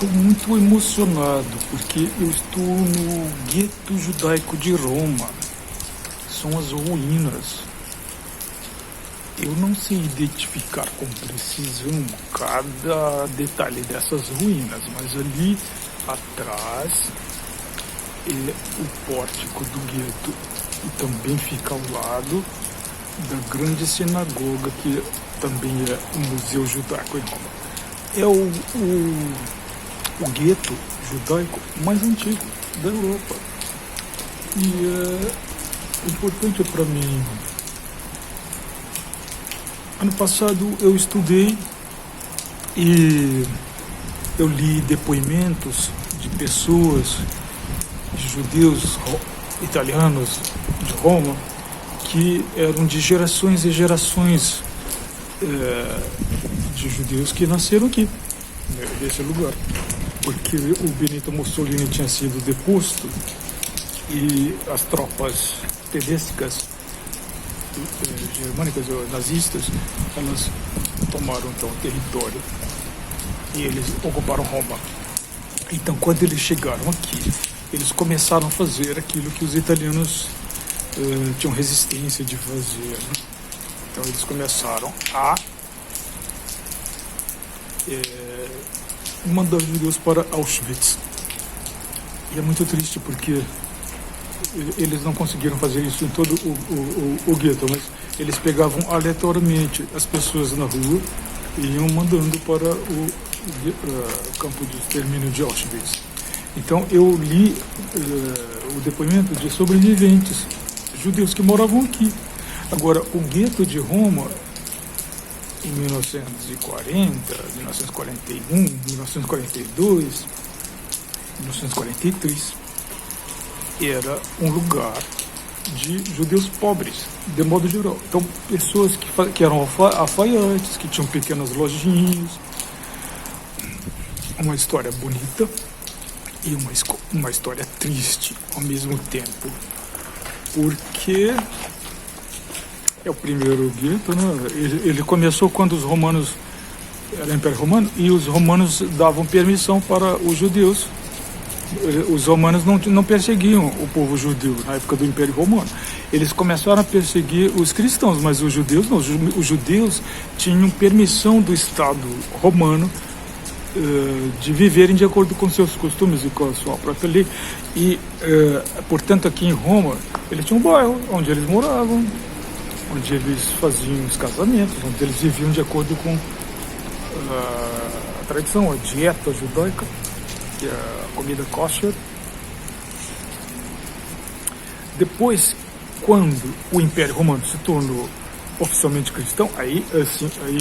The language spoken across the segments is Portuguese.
estou muito emocionado porque eu estou no gueto judaico de Roma. São as ruínas. Eu não sei identificar com precisão cada detalhe dessas ruínas, mas ali atrás é o pórtico do gueto e também fica ao lado da grande sinagoga que também é um museu judaico em Roma. É o gueto judaico mais antigo da Europa e é importante para mim. Ano passado eu estudei e eu li depoimentos de pessoas, de judeus italianos de Roma, que eram de gerações e gerações de judeus que nasceram aqui, nesse lugar. Porque o Benito Mussolini tinha sido deposto e as tropas tedescas germânicas ou nazistas, elas tomaram então o território e eles ocuparam Roma. Então, quando eles chegaram aqui, eles começaram a fazer aquilo que os italianos tinham resistência de fazer, né? Então, eles começaram a mandar os judeus para Auschwitz. E é muito triste porque eles não conseguiram fazer isso em todo o gueto, mas eles pegavam aleatoriamente as pessoas na rua e iam mandando para o campo de extermínio de Auschwitz. Então eu li o depoimento de sobreviventes judeus que moravam aqui. Agora, o gueto de Roma, em 1940, 1941, 1942, 1943, era um lugar de judeus pobres, de modo geral. Então, pessoas que eram alfaiates, que tinham pequenas lojinhas. Uma história bonita e uma história triste ao mesmo tempo. Porque é o primeiro gueto, né? Ele começou quando os romanos, era o Império Romano, e os romanos davam permissão para os judeus. Os romanos não perseguiam o povo judeu na época do Império Romano. Eles começaram a perseguir os cristãos, mas os judeus não. Os judeus tinham permissão do Estado romano de viverem de acordo com seus costumes e com a sua própria lei. E, portanto, aqui em Roma, eles tinham um bairro onde eles moravam, onde eles faziam os casamentos, onde eles viviam de acordo com a tradição, a dieta judaica, que é a comida kosher. Depois, quando o Império Romano se tornou oficialmente cristão, aí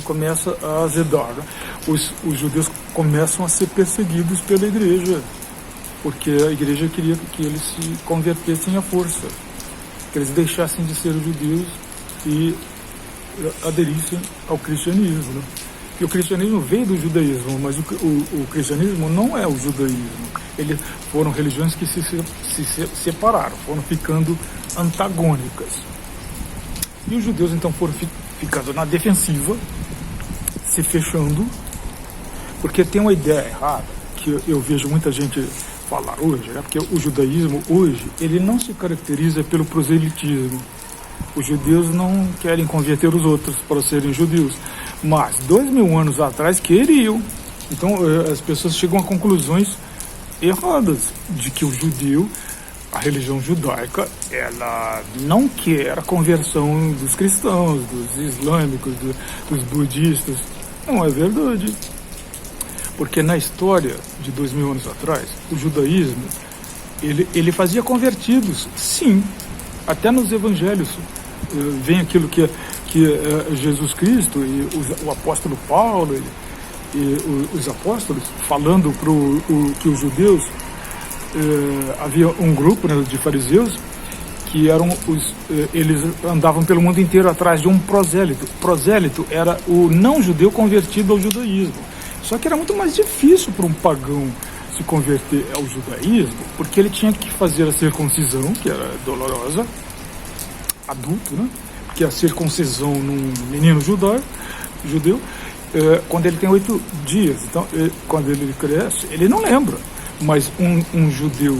começa a azedar, né? Os judeus começam a ser perseguidos pela igreja, porque a igreja queria que eles se convertessem à força, que eles deixassem de ser judeus e aderissem ao cristianismo, né? E o cristianismo veio do judaísmo, mas o cristianismo não é o judaísmo. Eles foram religiões que se separaram, foram ficando antagônicas. E os judeus então foram ficando na defensiva, se fechando, porque tem uma ideia errada, que eu vejo muita gente falar hoje, né? Porque o judaísmo hoje, ele não se caracteriza pelo proselitismo. Os judeus não querem converter os outros para serem judeus, mas 2000 anos atrás queriam. Então as pessoas chegam a conclusões erradas de que o judeu, a religião judaica, ela não quer a conversão dos cristãos, dos islâmicos, dos budistas. Não é verdade. Porque na história de 2000 anos atrás, o judaísmo, ele fazia convertidos, sim. Até nos evangelhos vem aquilo que Jesus Cristo e o apóstolo Paulo e os apóstolos falando que os judeus, havia um grupo, né, de fariseus que eram eles andavam pelo mundo inteiro atrás de um prosélito. Prosélito era o não judeu convertido ao judaísmo. Só que era muito mais difícil para um pagão se converter ao judaísmo, porque ele tinha que fazer a circuncisão, que era dolorosa, adulto, né? Porque a circuncisão num menino judeu, quando ele tem 8 dias. Então, quando ele cresce, ele não lembra. Mas um judeu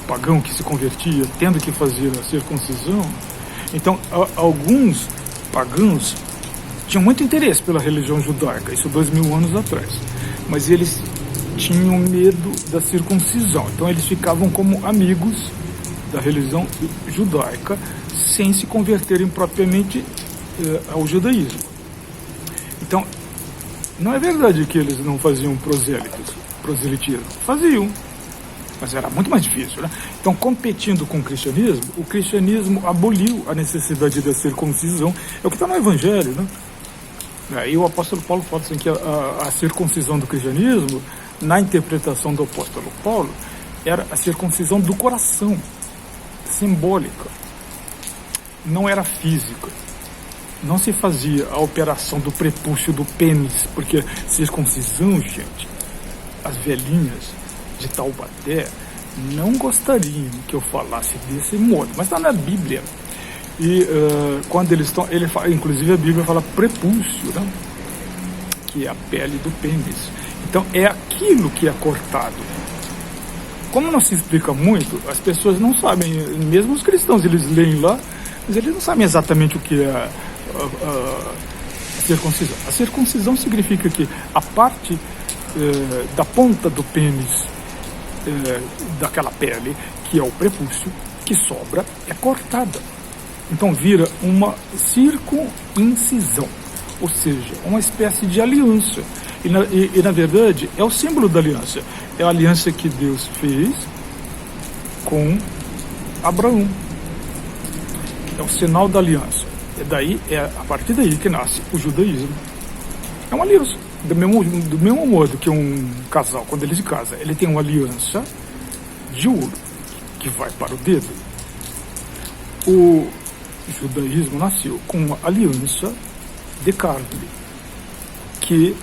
pagão que se convertia, tendo que fazer a circuncisão, então alguns pagãos tinham muito interesse pela religião judaica, isso 2000 anos atrás, mas eles tinham medo da circuncisão, então eles ficavam como amigos da religião judaica, sem se converterem propriamente ao judaísmo. Então, não é verdade que eles não faziam proselitismo, faziam, mas era muito mais difícil, né? Então, competindo com o cristianismo aboliu a necessidade da circuncisão, é o que está no Evangelho, né? E o apóstolo Paulo fala assim que a circuncisão do cristianismo, na interpretação do apóstolo Paulo, era a circuncisão do coração, simbólica, não era física. Não se fazia a operação do prepúcio do pênis, porque circuncisão, gente, as velhinhas de Taubaté não gostariam que eu falasse desse modo, mas está na Bíblia. E quando eles estão, inclusive a Bíblia fala prepúcio, né? Que é a pele do pênis. Então é aquilo que é cortado. Como não se explica muito, as pessoas não sabem, mesmo os cristãos, eles leem lá, mas eles não sabem exatamente o que é a circuncisão. A circuncisão significa que a parte da ponta do pênis, daquela pele, que é o prepúcio, que sobra, é cortada. Então vira uma circuncisão, ou seja, uma espécie de aliança. E na verdade é o símbolo da aliança. É a aliança que Deus fez com Abraão. É o sinal da aliança. É a partir daí que nasce o judaísmo. É uma aliança. Do mesmo modo que um casal, quando ele se casa, ele tem uma aliança de ouro que vai para o dedo. O judaísmo nasceu com uma aliança de carne, que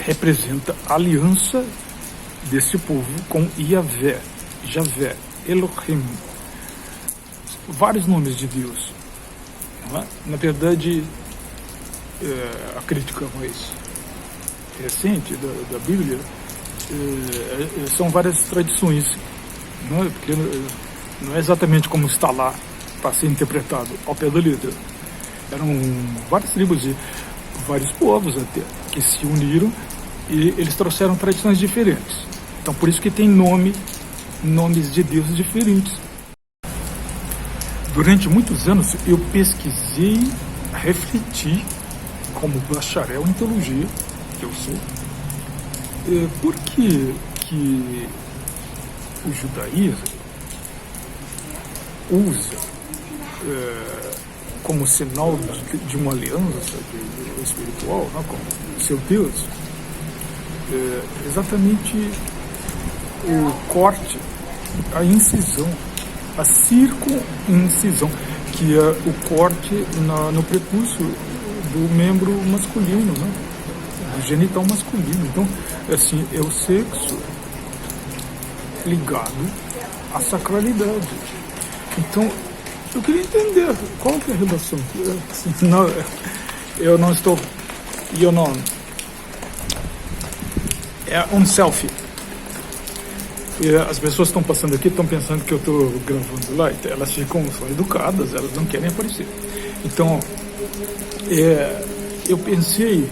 representa a aliança desse povo com Yahvé, Javé, Elohim. Vários nomes de Deus. Não é? Na verdade, a crítica mais recente da Bíblia são várias tradições, não é? Porque não é exatamente como está lá para ser interpretado ao pé da letra. Eram várias tribos e vários povos até que se uniram e eles trouxeram tradições diferentes. Então por isso que tem nomes de deuses diferentes. Durante muitos anos eu pesquisei, refleti como bacharel em teologia, que eu sou, por que o judaísmo usa como sinal de uma aliança espiritual, né, com seu Deus, exatamente o corte, a incisão, a circuncisão, que é o corte no prepúcio do membro masculino, né, do genital masculino. Então, assim, é o sexo ligado à sacralidade. Então, eu queria entender qual que é a relação. Assim, eu não estou... É um selfie. E as pessoas estão passando aqui, estão pensando que eu estou gravando lá. Elas são educadas, elas não querem aparecer. Então, eu pensei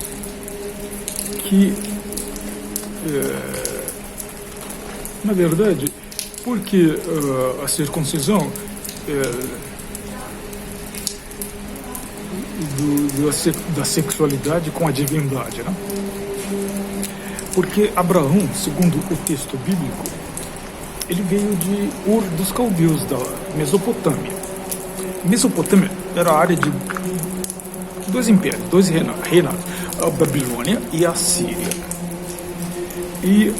que, na verdade, porque a circuncisão da sexualidade com a divindade, né? Porque Abraão, segundo o texto bíblico, ele veio de Ur dos Caldeus, da Mesopotâmia. Mesopotâmia era a área de dois impérios, dois reinados, a Babilônia e a Síria. E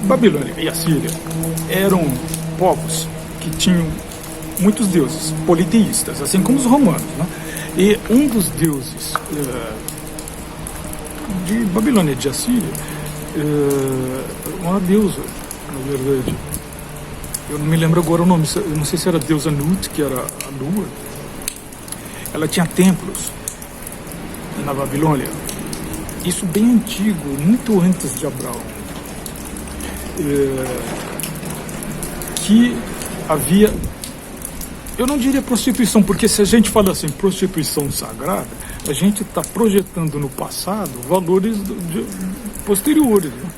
Babilônia e a Síria eram povos que tinham muitos deuses politeístas, assim como os romanos, né? E um dos deuses de Babilônia e de Assíria, uma deusa, na verdade. Eu não me lembro agora o nome, eu não sei se era a deusa Nut, que era a lua. ela tinha templos na Babilônia. Isso bem antigo, muito antes de Abraão. Que havia, eu não diria prostituição, porque se a gente fala assim, prostituição sagrada, a gente está projetando no passado valores posteriores, né?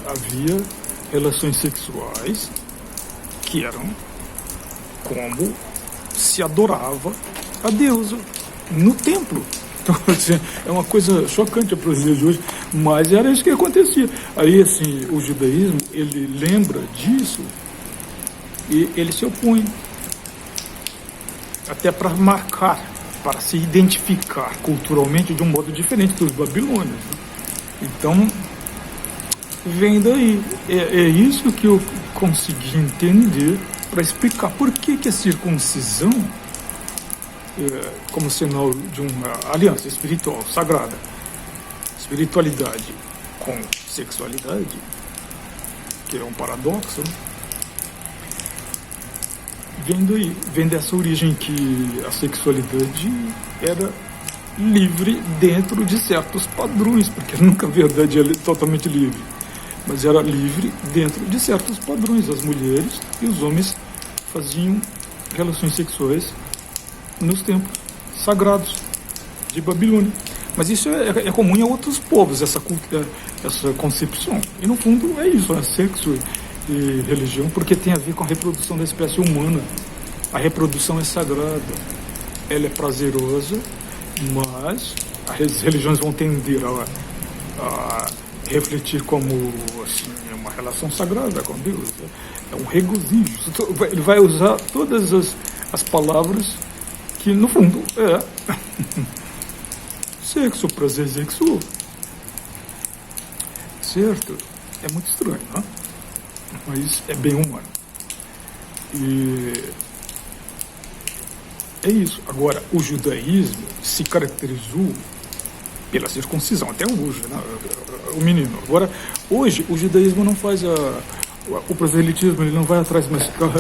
Havia relações sexuais que eram como se adorava a deusa no templo. Então, assim, é uma coisa chocante para os dias de hoje, mas era isso que acontecia. Aí, assim, o judaísmo, ele lembra disso e ele se opõe, até para marcar, para se identificar culturalmente de um modo diferente dos babilônios. Então, vem daí. É isso que eu consegui entender para explicar por que a circuncisão, como sinal de uma aliança espiritual sagrada, espiritualidade com sexualidade, que é um paradoxo, né? Vem daí, vem dessa origem que a sexualidade era livre dentro de certos padrões, porque nunca a verdade é totalmente livre, mas era livre dentro de certos padrões. As mulheres e os homens faziam relações sexuais nos templos sagrados de Babilônia. Mas isso é comum a outros povos, essa concepção. E no fundo é isso, é sexo e religião, porque tem a ver com a reprodução da espécie humana. A reprodução é sagrada, ela é prazerosa, mas as religiões vão tender a refletir como assim, uma relação sagrada com Deus. É um regozijo. Ele vai usar todas as palavras que no fundo é sexo, prazer sexual. Certo? É muito estranho, né? Mas é bem humano. E é isso. Agora, o judaísmo se caracterizou pela circuncisão, até hoje, né? O menino. Agora, hoje, o judaísmo não faz o proselitismo, ele não vai atrás,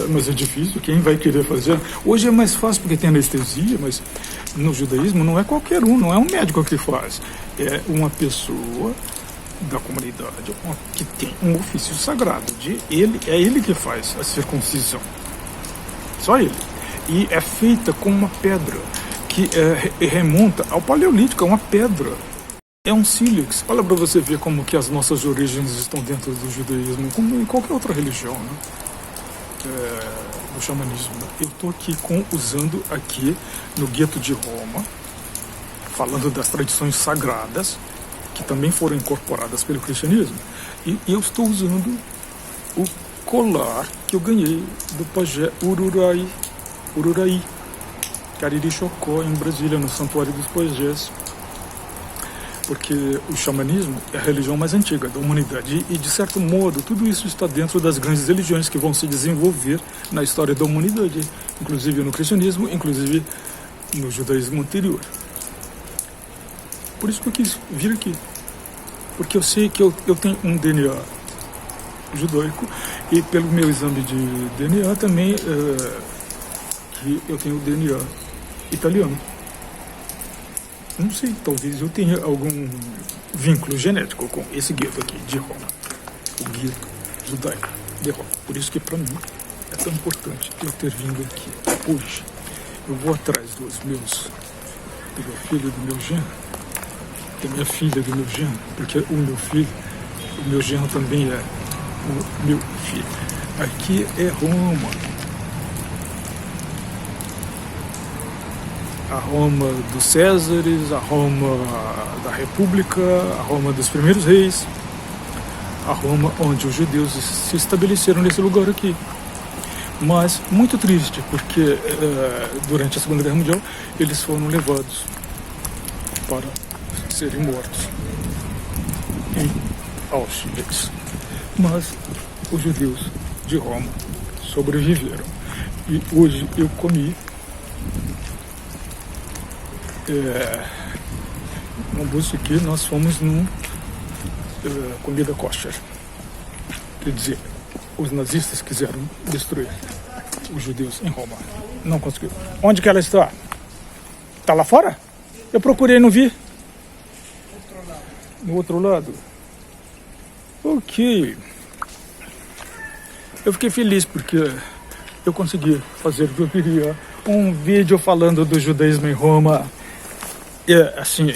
mas é difícil, quem vai querer fazer? Hoje é mais fácil porque tem anestesia, mas no judaísmo não é qualquer um, não é um médico que faz, é uma pessoa da comunidade que tem um ofício sagrado, é ele que faz a circuncisão, só ele, e é feita com uma pedra que remonta ao Paleolítico, é uma pedra. É um sílex. Olha para você ver como que as nossas origens estão dentro do judaísmo, como em qualquer outra religião, né? No xamanismo. Eu estou aqui usando aqui no gueto de Roma, falando das tradições sagradas, que também foram incorporadas pelo cristianismo, e eu estou usando o colar que eu ganhei do pajé Ururaí, Cariri Chocó, em Brasília, no Santuário dos Pajés. Porque o xamanismo é a religião mais antiga da humanidade e, de certo modo, tudo isso está dentro das grandes religiões que vão se desenvolver na história da humanidade, inclusive no cristianismo, inclusive no judaísmo anterior. Por isso que eu quis vir aqui, porque eu sei que eu tenho um DNA judaico e pelo meu exame de DNA também que eu tenho o DNA italiano. Não sei, talvez eu tenha algum vínculo genético com esse gueto aqui de Roma, o gueto judaico de Roma. Por isso que para mim é tão importante eu ter vindo aqui hoje. Eu vou atrás do meu filho e do meu genro, da minha filha e do meu genro, porque o meu genro também é o meu filho. Aqui é Roma. A Roma dos Césares, a Roma da República, a Roma dos primeiros reis, a Roma onde os judeus se estabeleceram nesse lugar aqui. Mas muito triste, porque durante a Segunda Guerra Mundial eles foram levados para serem mortos em Auschwitz. Mas os judeus de Roma sobreviveram. E hoje eu comi no almoço aqui, nós fomos num comida kosher. Quer dizer, os nazistas quiseram destruir os judeus em Roma. Não conseguiram. Onde que ela está? Tá lá fora? Eu procurei e não vi. No outro lado? Ok. Eu fiquei feliz porque eu consegui fazer o que eu queria. Um vídeo falando do judaísmo em Roma. Assim,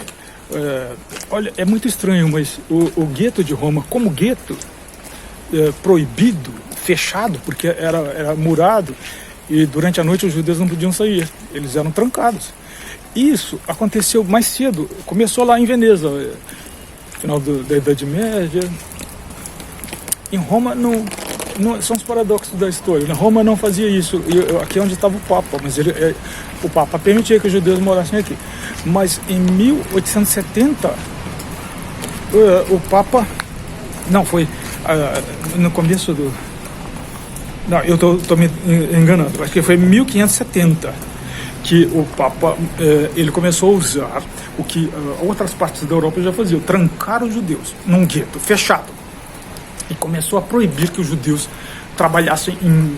olha, é muito estranho, mas o gueto de Roma, como gueto, proibido, fechado, porque era murado, e durante a noite os judeus não podiam sair, eles eram trancados. Isso aconteceu mais cedo, começou lá em Veneza, final da Idade Média. Em Roma não são os paradoxos da história. Na Roma não fazia isso. Aqui é onde estava o Papa, mas o Papa permitia que os judeus morassem aqui. Mas em 1870 o Papa não foi no começo do... Não, eu estou me enganando. Acho que foi em 1570 que o Papa ele começou a usar o que outras partes da Europa já faziam, trancar os judeus num gueto fechado, e começou a proibir que os judeus trabalhassem em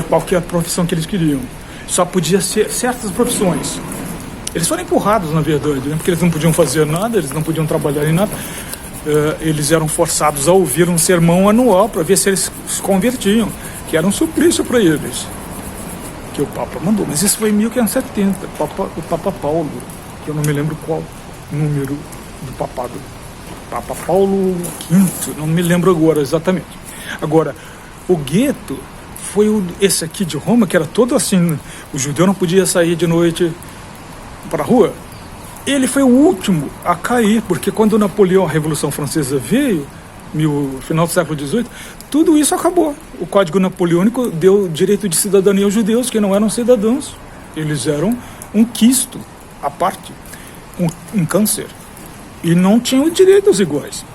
qualquer profissão que eles queriam. Só podia ser certas profissões. Eles foram empurrados, na verdade, né? Porque eles não podiam fazer nada, eles não podiam trabalhar em nada. Eles eram forçados a ouvir um sermão anual para ver se eles se convertiam, que era um suplício para eles, que o Papa mandou. Mas isso foi em 1570, o Papa Paulo, que eu não me lembro qual número do papado, Papa Paulo V, não me lembro agora exatamente. Agora, o gueto foi esse aqui de Roma, que era todo assim, o judeu não podia sair de noite para a rua. Ele foi o último a cair, porque quando Napoleão, a Revolução Francesa veio, no final do século XVIII, tudo isso acabou. O Código Napoleônico deu direito de cidadania aos judeus, que não eram cidadãos. Eles eram um quisto à parte, um câncer. E não tinham direitos iguais.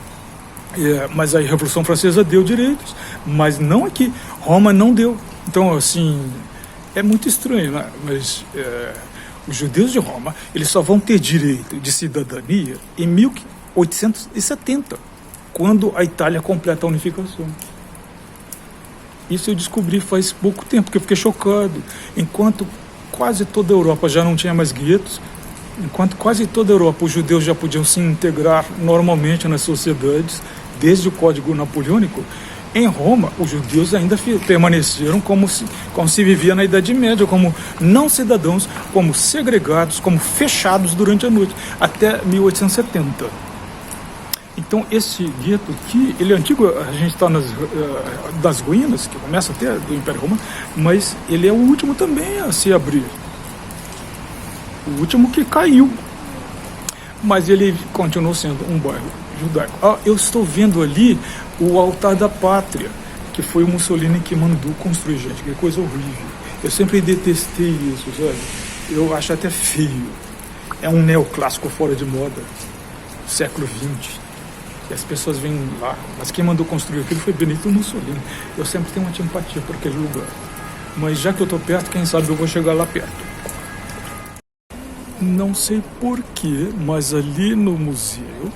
Mas a Revolução Francesa deu direitos, mas não aqui. Roma não deu. Então, assim, é muito estranho, né? Mas os judeus de Roma, eles só vão ter direito de cidadania em 1870, quando a Itália completa a unificação. Isso eu descobri faz pouco tempo, porque eu fiquei chocado. Enquanto quase toda a Europa já não tinha mais guetos, enquanto quase toda a Europa os judeus já podiam se integrar normalmente nas sociedades, desde o Código Napoleônico, em Roma os judeus ainda permaneceram como se vivia na Idade Média, como não cidadãos, como segregados, como fechados durante a noite, até 1870. Então esse gueto aqui, ele é antigo, a gente está das ruínas, que começa até do Império Romano, mas ele é o último também a se abrir. O último que caiu, mas ele continuou sendo um bairro judaico. Eu estou vendo ali o altar da pátria, que foi o Mussolini que mandou construir, gente, que coisa horrível. Eu sempre detestei isso, sabe? Eu acho até feio. É um neoclássico fora de moda, século XX. E as pessoas vêm lá, mas quem mandou construir aquilo foi Benito Mussolini. Eu sempre tenho uma antipatia por aquele lugar. Mas já que eu estou perto, quem sabe eu vou chegar lá perto. Não sei porquê, mas ali no museu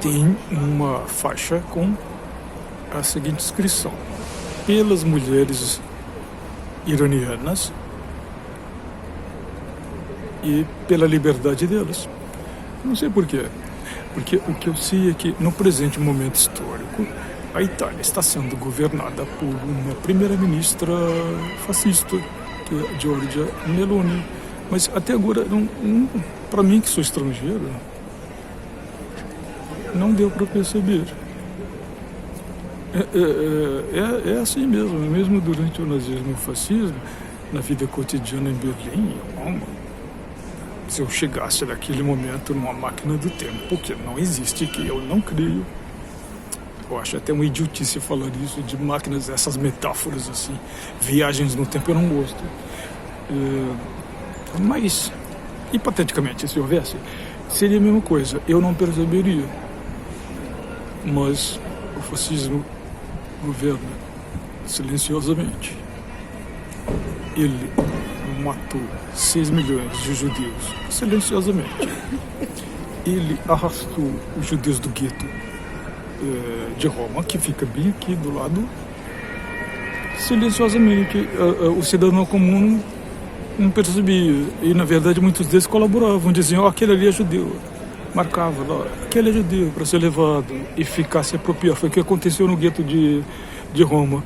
tem uma faixa com a seguinte inscrição: pelas mulheres iranianas e pela liberdade delas. Não sei porquê, porque o que eu sei é que no presente momento histórico a Itália está sendo governada por uma primeira-ministra fascista, que é Giorgia Meloni. Mas até agora, para mim que sou estrangeiro, não deu para perceber. É assim mesmo, mesmo durante o nazismo e o fascismo, na vida cotidiana em Berlim, em Roma, se eu chegasse naquele momento numa máquina do tempo, que não existe, que eu não creio, eu acho até uma idiotice falar isso, de máquinas, essas metáforas assim, viagens no tempo, eu não gosto. Mas, hipoteticamente, se houvesse, seria a mesma coisa, eu não perceberia. Mas o fascismo governa silenciosamente. Ele matou 6 milhões de judeus silenciosamente. Ele arrastou os judeus do gueto de Roma, que fica bem aqui do lado, silenciosamente. O cidadão comum não percebia. E na verdade muitos deles colaboravam, diziam, aquele ali é judeu. Marcava lá, aquele é judeu, para ser levado e ficar se apropriar. Foi o que aconteceu no gueto de Roma.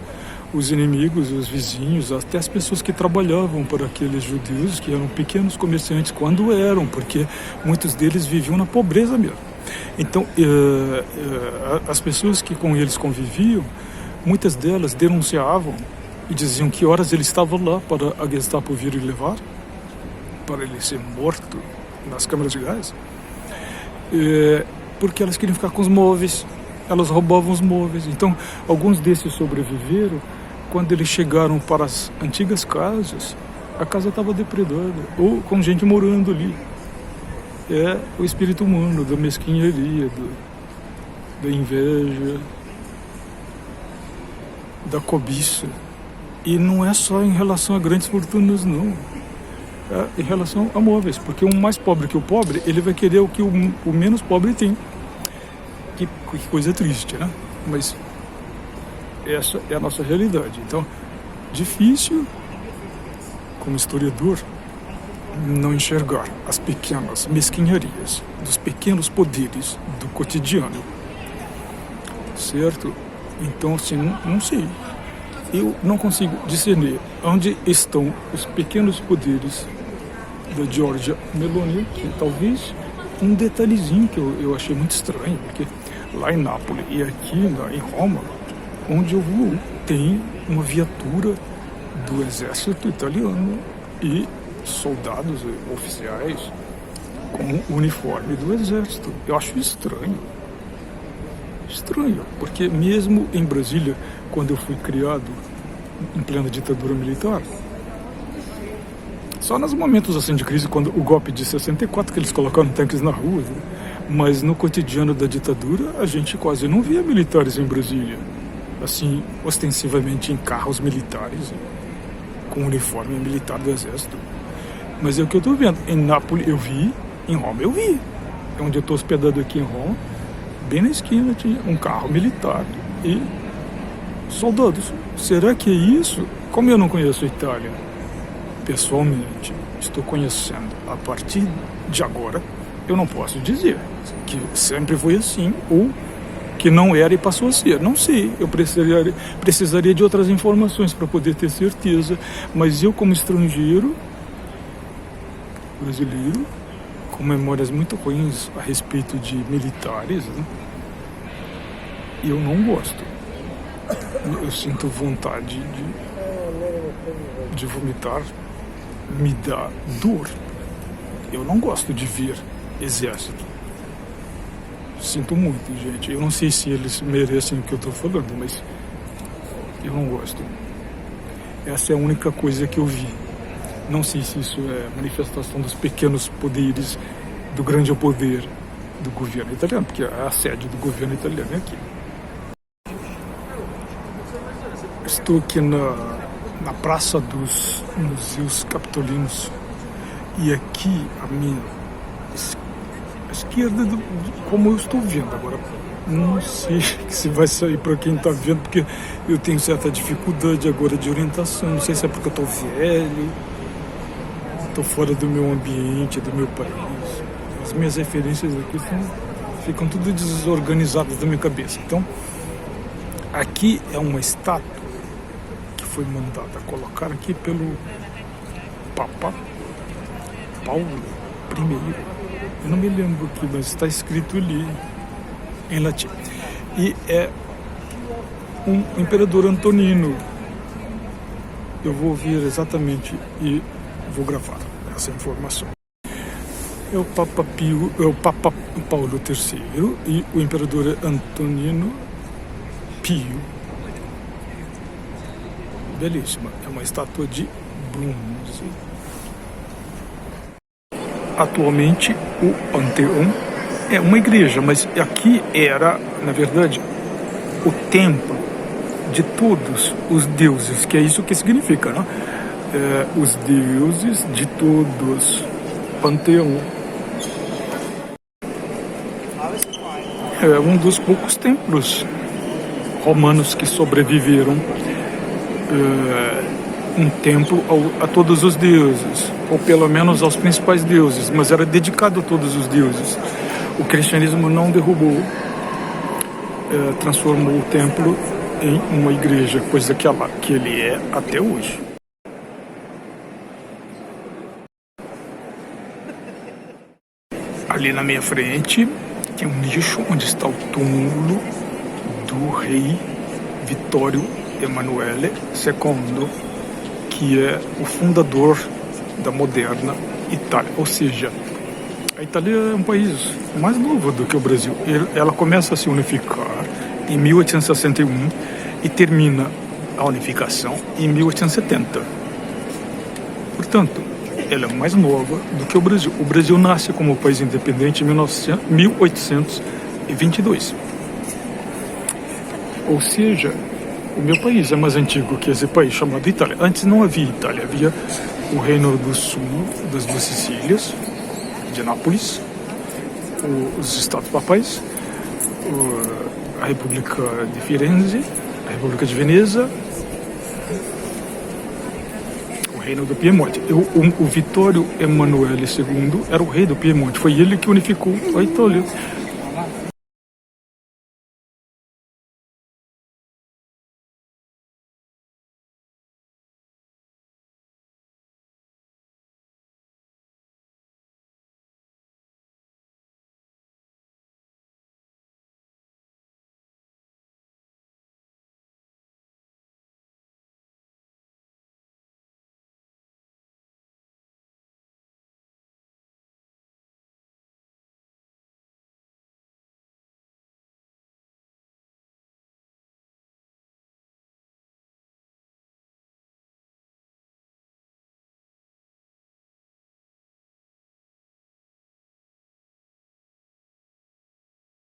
Os inimigos, os vizinhos, até as pessoas que trabalhavam para aqueles judeus, que eram pequenos comerciantes, quando eram, porque muitos deles viviam na pobreza mesmo. Então, as pessoas que com eles conviviam, muitas delas denunciavam e diziam que horas ele estava lá para a Gestapo vir e levar, para ele ser morto nas câmaras de gás, porque elas queriam ficar com os móveis, elas roubavam os móveis. Então, alguns desses sobreviveram. Quando eles chegaram para as antigas casas, a casa estava depredada, ou com gente morando ali. É o espírito humano, da mesquinharia, da inveja, da cobiça. E não é só em relação a grandes fortunas, não. É em relação a móveis, porque um mais pobre que o pobre, ele vai querer o que o menos pobre tem. Que coisa triste, né? Mas essa é a nossa realidade. Então, difícil, como historiador, não enxergar as pequenas mesquinharias dos pequenos poderes do cotidiano, certo? Então, assim, não sei. Eu não consigo discernir onde estão os pequenos poderes da Giorgia Meloni, que talvez um detalhezinho que eu achei muito estranho, porque lá em Nápoles e aqui em Roma, onde eu vou, tem uma viatura do exército italiano e soldados oficiais com o uniforme do exército. Eu acho estranho. Estranho, porque mesmo em Brasília, quando eu fui criado em plena ditadura militar, só nos momentos assim de crise, quando o golpe de 64, que eles colocaram tanques na rua, né? Mas no cotidiano da ditadura, a gente quase não via militares em Brasília, assim, ostensivamente em carros militares, com uniforme militar do exército. Mas é o que eu estou vendo. Em Nápoles eu vi, em Roma eu vi. Onde eu estou hospedado aqui em Roma, bem na esquina tinha um carro militar e soldados. Será que é isso? Como eu não conheço a Itália pessoalmente, estou conhecendo a partir de agora, eu não posso dizer que sempre foi assim ou que não era e passou a ser. Não sei, eu precisaria de outras informações para poder ter certeza, mas eu, como estrangeiro brasileiro, com memórias muito ruins a respeito de militares, né? Eu não gosto. Eu sinto vontade de vomitar, me dá dor. Eu não gosto de ver exército. Sinto muito, gente. Eu não sei se eles merecem o que eu estou falando, mas eu não gosto. Essa é a única coisa que eu vi. Não sei se isso é manifestação dos pequenos poderes do grande poder do governo italiano, porque a sede do governo italiano é aqui. Estou aqui na Praça dos Museus Capitolinos e aqui a minha esquerda, como eu estou vendo agora, não sei se vai sair para quem está vendo, porque eu tenho certa dificuldade agora de orientação, não sei se é porque eu estou velho, estou fora do meu ambiente, do meu país. As minhas referências aqui ficam tudo desorganizadas da minha cabeça. Então, aqui é uma estátua que foi mandada colocar aqui pelo Papa Paulo I. Eu não me lembro aqui, mas está escrito ali em latim. E é um imperador Antonino. Eu vou ver exatamente e vou gravar essa informação. É o Papa Paulo III e o imperador Antonino Pio. Belíssima. É uma estátua de bronze. Atualmente o Panteão é uma igreja, mas aqui era, na verdade, o templo de todos os deuses, que é isso que significa, né? Os deuses de todos, Panteão. É um dos poucos templos romanos que sobreviveram um templo a todos os deuses, ou pelo menos aos principais deuses, mas era dedicado a todos os deuses. O cristianismo não derrubou, transformou o templo em uma igreja, coisa que ele é até hoje. Ali na minha frente tem um nicho onde está o túmulo do rei Vittorio Emanuele II, que é o fundador da moderna Itália. Ou seja, a Itália é um país mais novo do que o Brasil. Ela começa a se unificar em 1861 e termina a unificação em 1870. Portanto, ela é mais nova do que o Brasil. O Brasil nasce como país independente em 1822. Ou seja, o meu país é mais antigo que esse país chamado Itália. Antes não havia Itália, havia o Reino do Sul das Duas Sicílias, de Nápoles, os Estados Papais, a República de Firenze, a República de Veneza, o Reino do Piemonte. O Vittorio Emanuele II era o rei do Piemonte, foi ele que unificou a Itália.